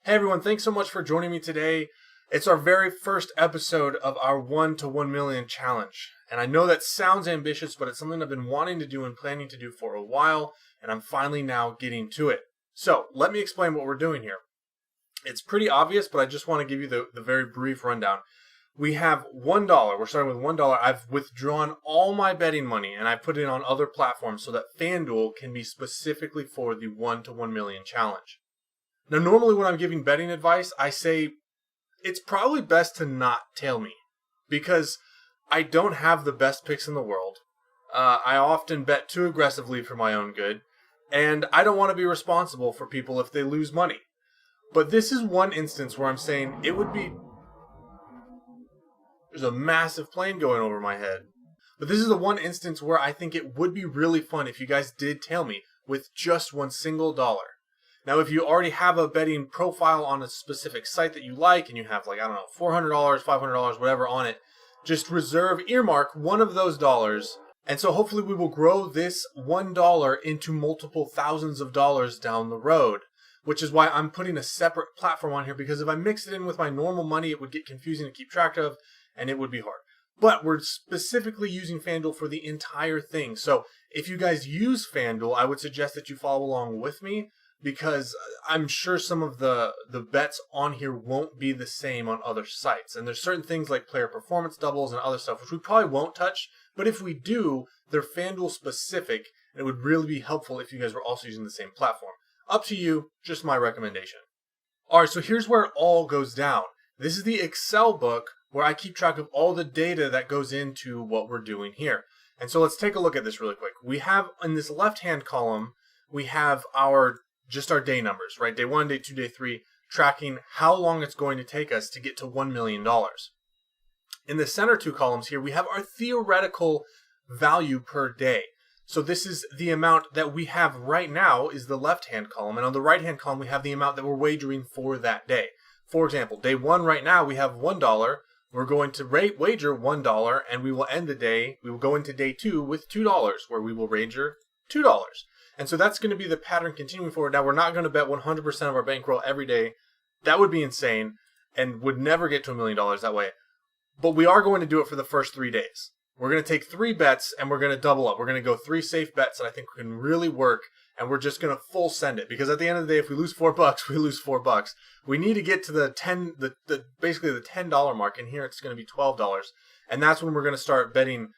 Hey everyone, thanks so much for joining me today. It's our very first episode of our 1 to 1 million challenge. And I know that sounds ambitious, but it's something I've been wanting to do and planning to do for a while, and I'm finally now getting to it. So, let me explain what we're doing here. It's pretty obvious, but I just want to give you the very brief rundown. We have $1. We're starting with $1. I've withdrawn all my betting money, and I put it on other platforms so that Fanduel can be specifically for the 1 to 1 million challenge. Now, normally when I'm giving betting advice, I say it's probably best to not tail me because I don't have the best picks in the world. I often bet too aggressively for my own good, and I don't want to be responsible for people if they lose money. But this is one instance where I'm saying it would be... There's a massive plane going over my head. But this is the one instance where I think it would be really fun if you guys did tail me with just one single dollar. Now, if you already have a betting profile on a specific site that you like, and you have like, I don't know, $400, $500, whatever on it, just earmark one of those dollars. And so hopefully we will grow this $1 into multiple thousands of dollars down the road, which is why I'm putting a separate platform on here, because if I mix it in with my normal money, it would get confusing to keep track of, and it would be hard. But we're specifically using FanDuel for the entire thing. So if you guys use FanDuel, I would suggest that you follow along with me, because I'm sure some of the bets on here won't be the same on other sites. And there's certain things like player performance doubles and other stuff, which we probably won't touch. But if we do, they're FanDuel specific, and it would really be helpful if you guys were also using the same platform. Up to you, just my recommendation. Alright, so here's where it all goes down. This is the Excel book where I keep track of all the data that goes into what we're doing here. And so let's take a look at this really quick. We have in this left-hand column, we have just our day numbers, right? Day 1, day 2, day 3, tracking how long it's going to take us to get to $1 million. In the center two columns here, we have our theoretical value per day. So this is the amount that we have right now is the left-hand column. And on the right-hand column, we have the amount that we're wagering for that day. For example, day 1 right now, we have $1. We're going to wager $1, and we will end the day, we will go into day 2 with $2, where we will wager $2. And so that's going to be the pattern continuing forward. Now, we're not going to bet 100% of our bankroll every day. That would be insane and would never get to $1 million that way. But we are going to do it for the first 3 days. We're going to take 3 bets and we're going to double up. We're going to go 3 safe bets that I think can really work, and we're just going to full send it, because at the end of the day, if we lose $4, we lose $4. We need to get to basically the $10 mark, and here it's going to be $12. And that's when we're going to start betting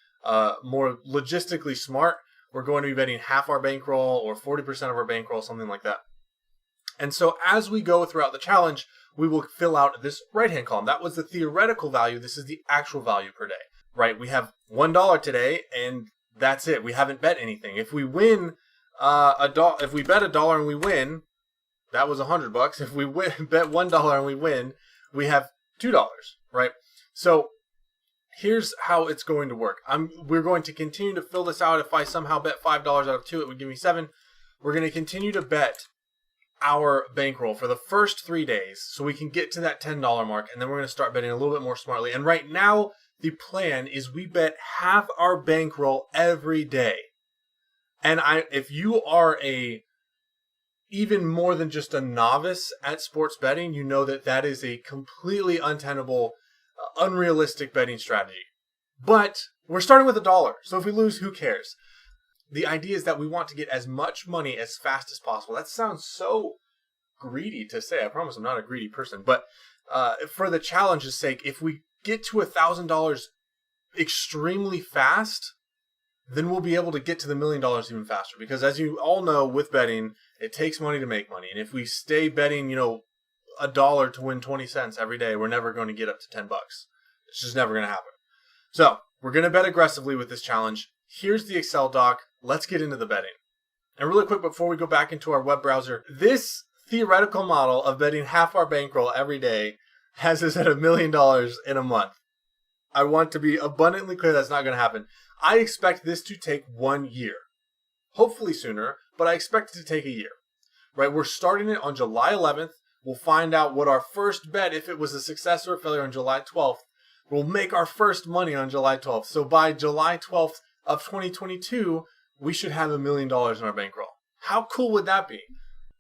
more logistically smart. We're going to be betting half our bankroll or 40% of our bankroll, something like that. And so as we go throughout the challenge, we will fill out this right-hand column. That was the theoretical value. This is the actual value per day, right? We have $1 today, and that's it. We haven't bet anything. If we win if we bet $1 and we win, that was $100. If we bet $1 and we win, we have $2, right? So here's how it's going to work. We're going to continue to fill this out. If I somehow bet $5 out of 2, it would give me 7. We're going to continue to bet our bankroll for the first 3 days so we can get to that $10 mark, and then we're going to start betting a little bit more smartly. And right now, the plan is we bet half our bankroll every day. And if you are even more than just a novice at sports betting, you know that is a completely untenable, unrealistic betting strategy. But we're starting with $1, so if we lose, who cares? The idea is that we want to get as much money as fast as possible. That sounds so greedy to say. I promise I'm not a greedy person. But for the challenge's sake, if we get to $1,000 extremely fast, then we'll be able to get to the $1 million even faster. Because as you all know, with betting, it takes money to make money. And if we stay betting, $1 to win 20 cents every day, we're never going to get up to $10. It's just never going to happen. So we're going to bet aggressively with this challenge. Here's the Excel doc. Let's get into the betting. And really quick, before we go back into our web browser, this theoretical model of betting half our bankroll every day has us at $1 million in a month. I want to be abundantly clear that's not going to happen. I expect this to take 1 year. Hopefully sooner, but I expect it to take a year. Right? We're starting it on July 11th. We'll find out what our first bet, if it was a success or a failure, on July 12th. We'll make our first money on July 12th. So by July 12th of 2022, we should have $1 million in our bankroll. How cool would that be?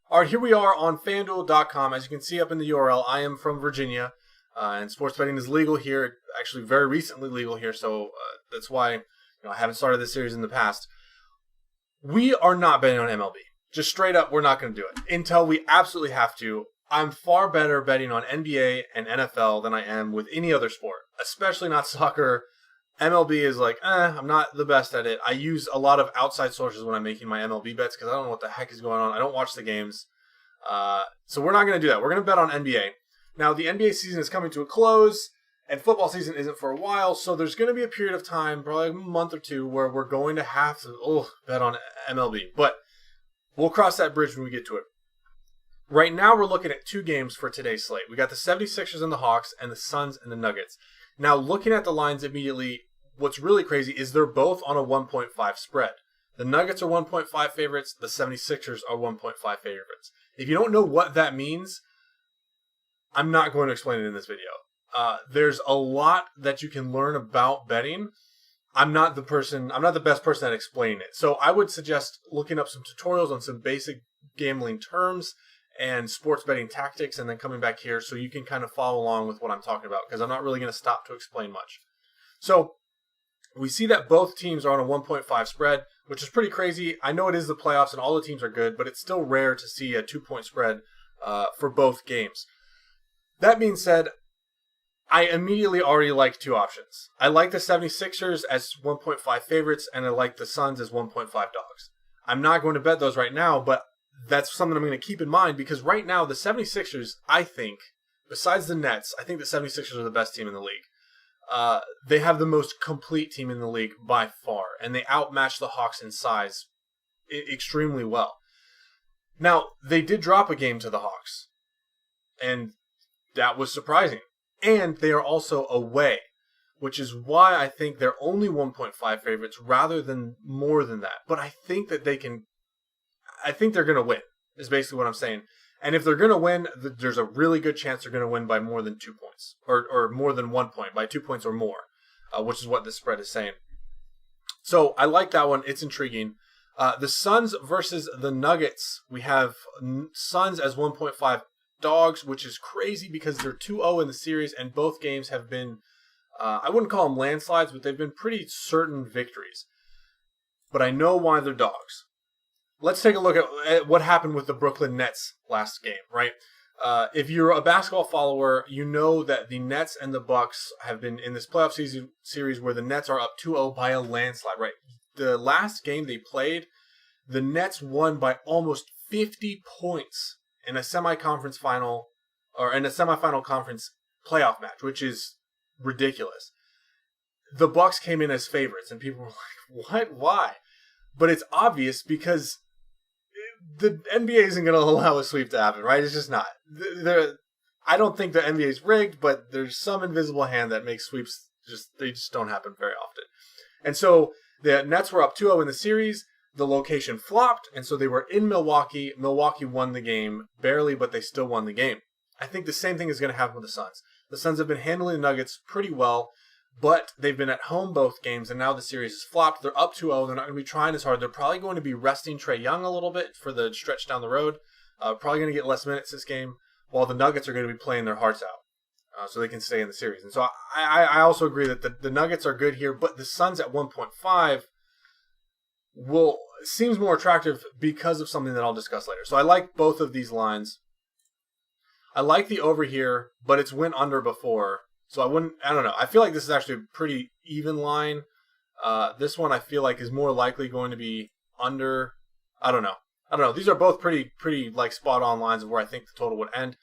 All right, here we are on Fanduel.com. As you can see up in the URL, I am from Virginia, and sports betting is legal here. Actually, very recently legal here, so that's why I haven't started this series in the past. We are not betting on MLB. Just straight up, we're not going to do it until we absolutely have to. I'm far better betting on NBA and NFL than I am with any other sport, especially not soccer. MLB is like, I'm not the best at it. I use a lot of outside sources when I'm making my MLB bets because I don't know what the heck is going on. I don't watch the games. So we're not going to do that. We're going to bet on NBA. Now, the NBA season is coming to a close, and football season isn't for a while, so there's going to be a period of time, probably a month or two, where we're going to have to bet on MLB. But we'll cross that bridge when we get to it. Right now, we're looking at 2 games for today's slate. We got the 76ers and the Hawks, and the Suns and the Nuggets. Now, looking at the lines immediately, what's really crazy is they're both on a 1.5 spread. The Nuggets are 1.5 favorites. The 76ers are 1.5 favorites. If you don't know what that means, I'm not going to explain it in this video. There's a lot that you can learn about betting. I'm not the best person at explaining it. So I would suggest looking up some tutorials on some basic gambling terms and sports betting tactics, and then coming back here so you can kind of follow along with what I'm talking about, because I'm not really going to stop to explain much. So we see that both teams are on a 1.5 spread, which is pretty crazy. I know it is the playoffs and all the teams are good, but it's still rare to see a 2-point spread for both games. That being said, I immediately already like 2 options. I like the 76ers as 1.5 favorites, and I like the Suns as 1.5 dogs. I'm not going to bet those right now, but that's something I'm going to keep in mind, because right now the 76ers, I think, besides the Nets, I think the 76ers are the best team in the league. They have the most complete team in the league by far, and they outmatch the Hawks in size extremely well. Now, they did drop a game to the Hawks, and that was surprising. And they are also away, which is why I think they're only 1.5 favorites rather than more than that. But I think that they're going to win, is basically what I'm saying. And if they're going to win, there's a really good chance they're going to win by more than 2 points, or more than 1 point, by 2 points or more, which is what this spread is saying. So I like that one. It's intriguing. The Suns versus the Nuggets. We have Suns as 1.5 dogs, which is crazy because they're 2-0 in the series, and both games have been, I wouldn't call them landslides, but they've been pretty certain victories. But I know why they're dogs. Let's take a look at what happened with the Brooklyn Nets last game, right? If you're a basketball follower, you know that the Nets and the Bucks have been in this playoff series where the Nets are up 2-0 by a landslide, right? The last game they played, the Nets won by almost 50 points in a semifinal conference playoff match, which is ridiculous. The Bucks came in as favorites, and people were like, "What? Why?" But it's obvious because the NBA isn't going to allow a sweep to happen, right? It's just not. I don't think the NBA is rigged, but there's some invisible hand that makes sweeps they just don't happen very often. And so the Nets were up 2-0 in the series. The location flopped, and so they were in Milwaukee. Milwaukee won the game barely, but they still won the game. I think the same thing is going to happen with the Suns. The Suns have been handling the Nuggets pretty well, but they've been at home both games, and now the series is flopped. They're up 2-0. They're not going to be trying as hard. They're probably going to be resting Trae Young a little bit for the stretch down the road. Probably going to get less minutes this game, while the Nuggets are going to be playing their hearts out so they can stay in the series. And so I also agree that the Nuggets are good here, but the Suns at 1.5 seems more attractive because of something that I'll discuss later. So I like both of these lines. I like the over here, but it's went under before. So I don't know. I feel like this is actually a pretty even line. This one I feel like is more likely going to be under. I don't know. These are both pretty like spot on lines of where I think the total would end.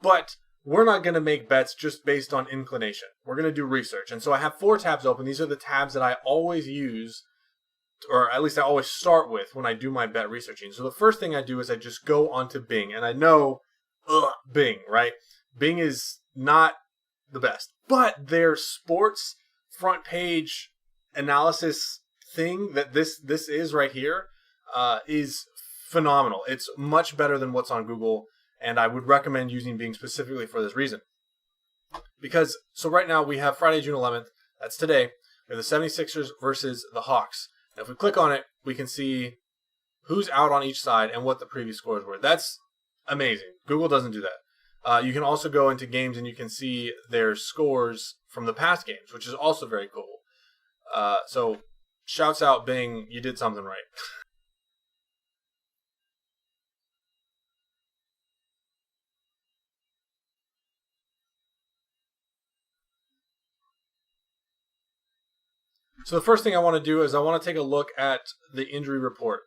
But we're not going to make bets just based on inclination. We're going to do research. And so I have 4 tabs open. These are the tabs that I always use, or at least I always start with when I do my bet researching. So the first thing I do is I just go onto Bing. And I know, Bing, right? Bing is not the best. But their sports front page analysis thing that this is right here is phenomenal. It's much better than what's on Google, and I would recommend using Bing specifically for this reason. Because, so right now we have Friday, June 11th. That's today. We have the 76ers versus the Hawks. Now, if we click on it, we can see who's out on each side and what the previous scores were. That's amazing. Google doesn't do that. You can also go into games and you can see their scores from the past games, which is also very cool. So shouts out Bing, you did something right. So the first thing I want to do is I want to take a look at the injury report.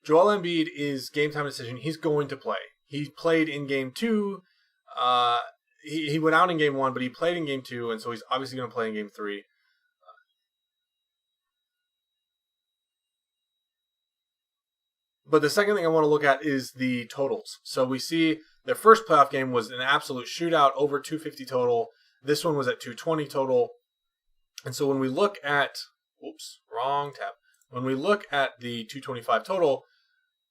Joel Embiid is game time decision. He's going to play. He played in game 2. He went out in game 1, but he played in game 2, and so he's obviously going to play in game 3. But the second thing I want to look at is the totals. So we see their first playoff game was an absolute shootout, over 250 total. This one was at 220 total. And so when we look at, wrong tab. When we look at the 225 total,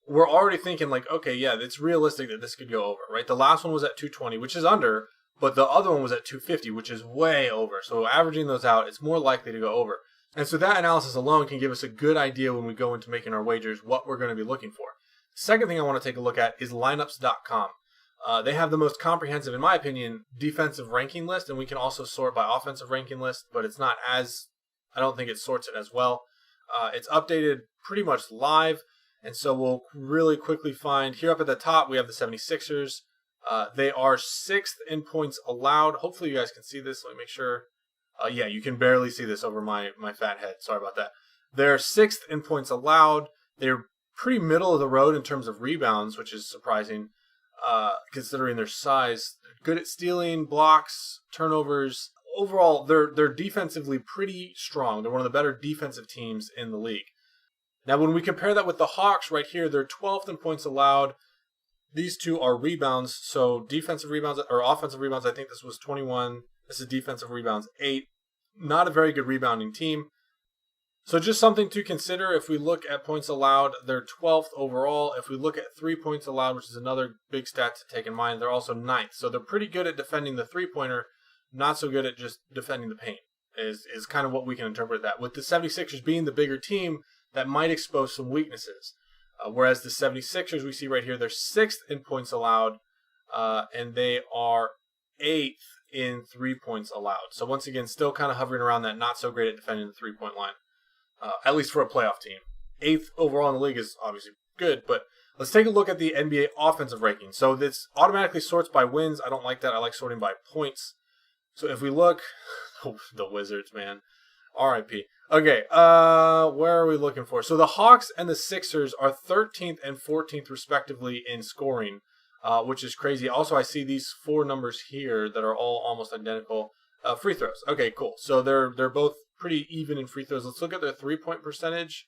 we're already thinking like, okay, yeah, it's realistic that this could go over, right? The last one was at 220, which is under, but the other one was at 250, which is way over. So averaging those out, it's more likely to go over. And so that analysis alone can give us a good idea when we go into making our wagers what we're going to be looking for. Second thing I want to take a look at is lineups.com. They have the most comprehensive, in my opinion, defensive ranking list, and we can also sort by offensive ranking list, but it's not as, I don't think it sorts it as well. It's updated pretty much live, and so we'll really quickly find, here up at the top, we have the 76ers. They are 6th in points allowed. Hopefully you guys can see this. Let me make sure. Yeah, you can barely see this over my fat head. Sorry about that. They're 6th in points allowed. They're pretty middle of the road in terms of rebounds, which is surprising considering their size. They're good at stealing, blocks, turnovers. Overall, they're defensively pretty strong. They're one of the better defensive teams in the league. Now, when we compare that with the Hawks right here, they're 12th in points allowed. These two are rebounds. So defensive rebounds or offensive rebounds, I think this was 21. This is defensive rebounds, 8. Not a very good rebounding team. So just something to consider. If we look at points allowed, they're 12th overall. If we look at 3 points allowed, which is another big stat to take in mind, they're also 9th. So they're pretty good at defending the three-pointer, not so good at just defending the paint, is kind of what we can interpret that. With the 76ers being the bigger team, that might expose some weaknesses. Whereas the 76ers we see right here, they're 6th in points allowed, and they are 8th in 3 points allowed. So once again, still kind of hovering around that, not so great at defending the three-point line, at least for a playoff team. 8th overall in the league is obviously good, but let's take a look at the NBA offensive ranking. So this automatically sorts by wins. I don't like that. I like sorting by points. So if we look, the Wizards, man. RIP. Okay, where are we looking for? So the Hawks and the Sixers are 13th and 14th respectively in scoring, which is crazy. Also, I see these 4 numbers here that are all almost identical. Free throws. Okay, cool. So they're both pretty even in free throws. Let's look at their 3-point percentage.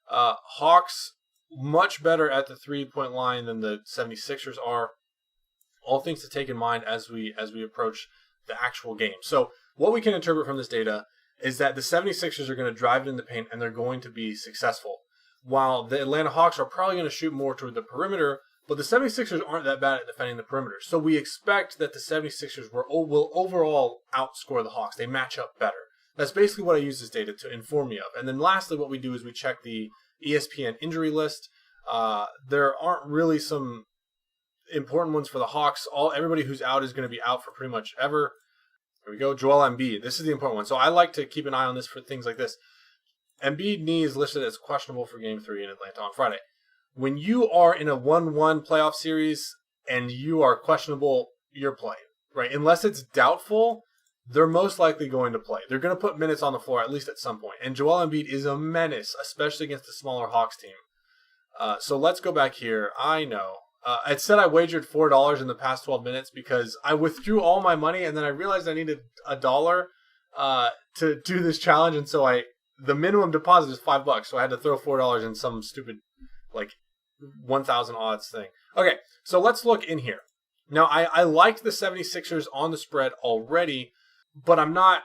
Hawks much better at the 3-point line than the 76ers are. All things to take in mind as we approach the actual game. So what we can interpret from this data is that the 76ers are going to drive it in the paint and they're going to be successful. While the Atlanta Hawks are probably going to shoot more toward the perimeter, but the 76ers aren't that bad at defending the perimeter. So we expect that the 76ers will overall outscore the Hawks. They match up better. That's basically what I use this data to inform me of. And then lastly, what we do is we check the ESPN injury list. There aren't really some important ones for the Hawks. Everybody who's out is going to be out for pretty much ever. Here we go. Joel Embiid. This is the important one. So I like to keep an eye on this for things like this. Embiid knee is listed as questionable for Game 3 in Atlanta on Friday. When you are in a 1-1 playoff series and you are questionable, you're playing, right? Unless it's doubtful, they're most likely going to play. They're going to put minutes on the floor at least at some point. And Joel Embiid is a menace, especially against a smaller Hawks team. So let's go back here. I know. It said I wagered $4 in the past 12 minutes because I withdrew all my money and then I realized I needed $1 to do this challenge. And so the minimum deposit is $5. So I had to throw $4 in some stupid, like, 1,000 odds thing. Okay, so let's look in here. Now, I liked the 76ers on the spread already, but I'm not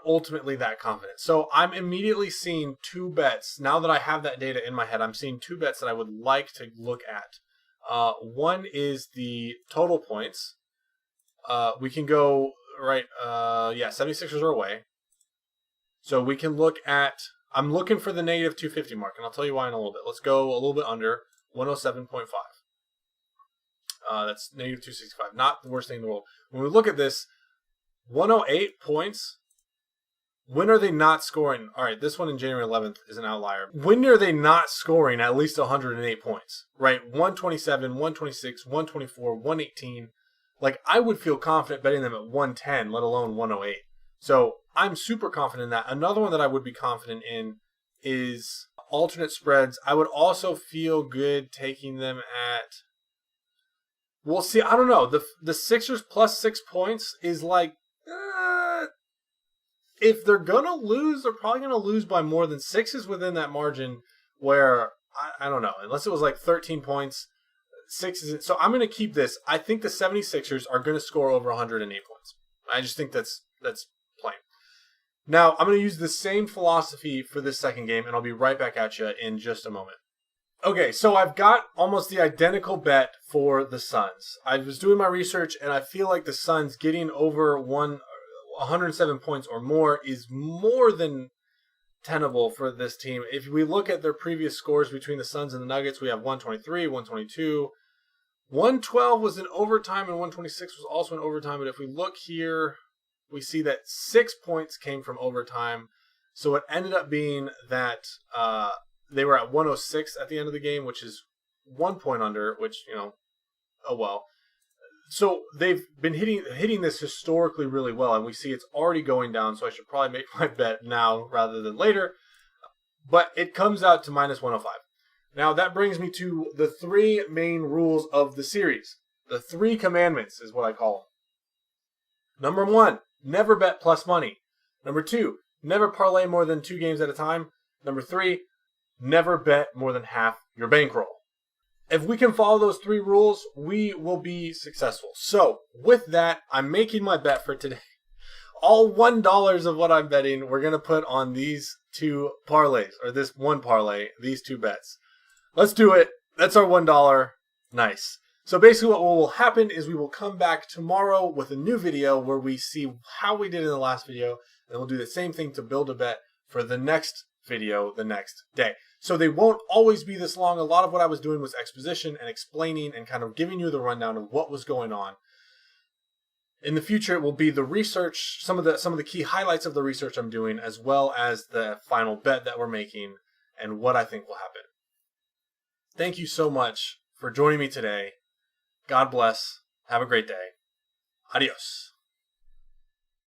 ultimately that confident. So I'm immediately seeing 2 bets. Now that I have that data in my head, I'm seeing 2 bets that I would like to look at. One is the total points. We can go, right, 76ers are away. So we can look at, I'm looking for the negative 250 mark, and I'll tell you why in a little bit. Let's go a little bit under 107.5. That's negative 265. Not the worst thing in the world. When we look at this, 108 points. When are they not scoring? All right, this one in January 11th is an outlier. When are they not scoring at least 108 points? Right? 127, 126, 124, 118. Like, I would feel confident betting them at 110, let alone 108. So I'm super confident in that. Another one that I would be confident in is alternate spreads. I would also feel good taking them at... We'll see. I don't know. The Sixers plus 6 points is like... if they're going to lose, they're probably going to lose by more than 6 is within that margin where, I don't know, unless it was like 13 points, 6 is... So I'm going to keep this. I think the 76ers are going to score over 108 points. I just think that's plain. Now, I'm going to use the same philosophy for this second game, and I'll be right back at you in just a moment. Okay, so I've got almost the identical bet for the Suns. I was doing my research, and I feel like the Suns getting over 107 points or more is more than tenable for this team. If we look at their previous scores between the Suns and the Nuggets, we have 123, 122. 112 was in overtime, and 126 was also in overtime. But if we look here, we see that 6 points came from overtime. So it ended up being that they were at 106 at the end of the game, which is 1 point under, which, oh well. So they've been hitting this historically really well, and we see it's already going down, so I should probably make my bet now rather than later. But it comes out to minus 105. Now that brings me to the 3 main rules of the series. The 3 commandments is what I call them. Number 1, never bet plus money. Number 2, never parlay more than 2 games at a time. Number 3, never bet more than half your bankroll. If we can follow those 3 rules, we will be successful. So, with that, I'm making my bet for today. All $1 of what I'm betting, we're going to put on these 2 parlays, or this one parlay, these 2 bets. Let's do it. That's our $1. Nice. So basically what will happen is we will come back tomorrow with a new video where we see how we did in the last video, and we'll do the same thing to build a bet for the next video the next day. So they won't always be this long. A lot of what I was doing was exposition and explaining and kind of giving you the rundown of what was going on. In the future, it will be the research, some of the key highlights of the research I'm doing, as well as the final bet that we're making and what I think will happen. Thank you so much for joining me today. God bless. Have a great day. Adios.